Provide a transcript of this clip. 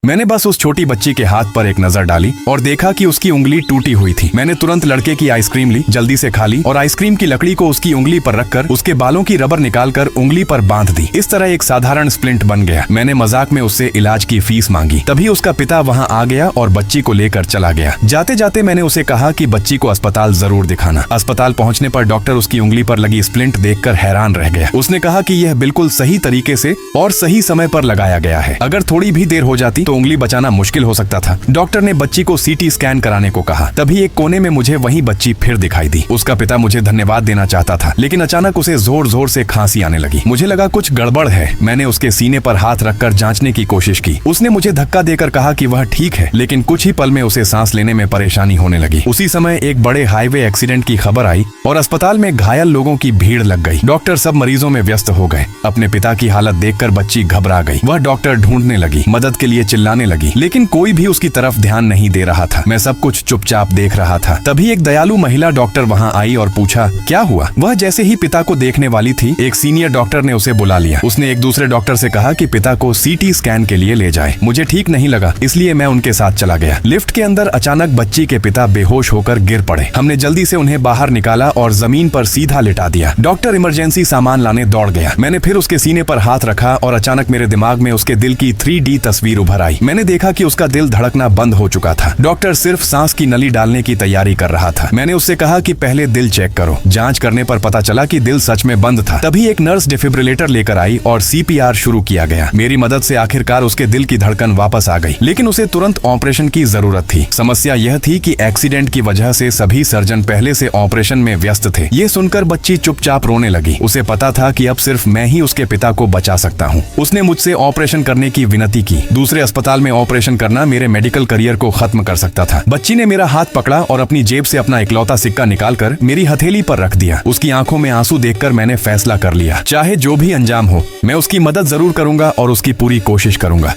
मैंने बस उस छोटी बच्ची के हाथ पर एक नजर डाली और देखा कि उसकी उंगली टूटी हुई थी। मैंने तुरंत लड़के की आइसक्रीम ली, जल्दी से खा ली और आइसक्रीम की लकड़ी को उसकी उंगली पर रखकर उसके बालों की रबर निकालकर उंगली पर बांध दी। इस तरह एक साधारण स्प्लिंट बन गया। मैंने मजाक में उससे इलाज की फीस मांगी। तभी उसका पिता वहाँ आ गया और बच्ची को लेकर चला गया। जाते जाते मैंने उसे कहा कि बच्ची को अस्पताल जरूर दिखाना। अस्पताल पहुँचने पर डॉक्टर उसकी उंगली पर लगी स्प्लिंट देखकर हैरान रह गया। उसने कहा कि यह बिल्कुल सही तरीके से और सही समय पर लगाया गया है। अगर थोड़ी भी देर हो जाती तो उंगली बचाना मुश्किल हो सकता था। डॉक्टर ने बच्ची को सीटी स्कैन कराने को कहा। तभी एक कोने में मुझे वही बच्ची फिर दिखाई दी। उसका पिता मुझे धन्यवाद देना चाहता था, लेकिन अचानक उसे जोर जोर से खांसी आने लगी। मुझे लगा कुछ गड़बड़ है। मैंने उसके सीने पर हाथ रखकर जांचने की कोशिश की। उसने मुझे धक्का देकर कहा कि वह ठीक है, लेकिन कुछ ही पल में उसे सांस लेने में परेशानी होने लगी। उसी समय एक बड़े हाईवे एक्सीडेंट की खबर आई और अस्पताल में घायल लोगों की भीड़ लग गई। डॉक्टर सब मरीजों में व्यस्त हो गए। अपने पिता की हालत देखकर बच्ची घबरा गई। वह डॉक्टर ढूंढने लगी, मदद के लिए चिल्लाने लगी, लेकिन कोई भी उसकी तरफ ध्यान नहीं दे रहा था। मैं सब कुछ चुपचाप देख रहा था। तभी एक दयालु महिला डॉक्टर वहां आई और पूछा क्या हुआ। वह जैसे ही पिता को देखने वाली थी, एक सीनियर डॉक्टर ने उसे बुला लिया। उसने एक दूसरे डॉक्टर से कहा कि पिता को सीटी स्कैन के लिए ले जाए। मुझे ठीक नहीं लगा, इसलिए मैं उनके साथ चला गया। लिफ्ट के अंदर अचानक बच्ची के पिता बेहोश होकर गिर पड़े। हमने जल्दी से उन्हें बाहर निकाला और जमीन पर सीधा लिटा दिया। डॉक्टर इमरजेंसी सामान लाने दौड़ गया। मैंने फिर उसके सीने पर हाथ रखा और अचानक मेरे दिमाग में उसके दिल की 3D तस्वीर उभर आई। मैंने देखा कि उसका दिल धड़कना बंद हो चुका था। डॉक्टर सिर्फ सांस की नली डालने की तैयारी कर रहा था। मैंने उससे कहा कि पहले दिल चेक करो। जांच करने पर पता चला कि दिल सच में बंद था। तभी एक नर्स डिफिब्रिलेटर लेकर आई और CPR शुरू किया गया। मेरी मदद से आखिरकार उसके दिल की धड़कन वापस आ गई, लेकिन उसे तुरंत ऑपरेशन की जरूरत थी। समस्या यह थी कि एक्सीडेंट की वजह से सभी सर्जन पहले से ऑपरेशन में व्यस्त थे। ये सुनकर बच्ची चुपचाप रोने लगी। उसे पता था कि अब सिर्फ मैं ही उसके पिता को बचा सकता हूँ। उसने मुझसे ऑपरेशन करने की विनती की। दूसरे अस्पताल में ऑपरेशन करना मेरे मेडिकल करियर को खत्म कर सकता था। बच्ची ने मेरा हाथ पकड़ा और अपनी जेब से अपना इकलौता सिक्का निकालकर मेरी हथेली पर रख दिया। उसकी आंखों में आंसू देखकर मैंने फैसला कर लिया, चाहे जो भी अंजाम हो, मैं उसकी मदद जरूर करूंगा और उसकी पूरी कोशिश करूंगा।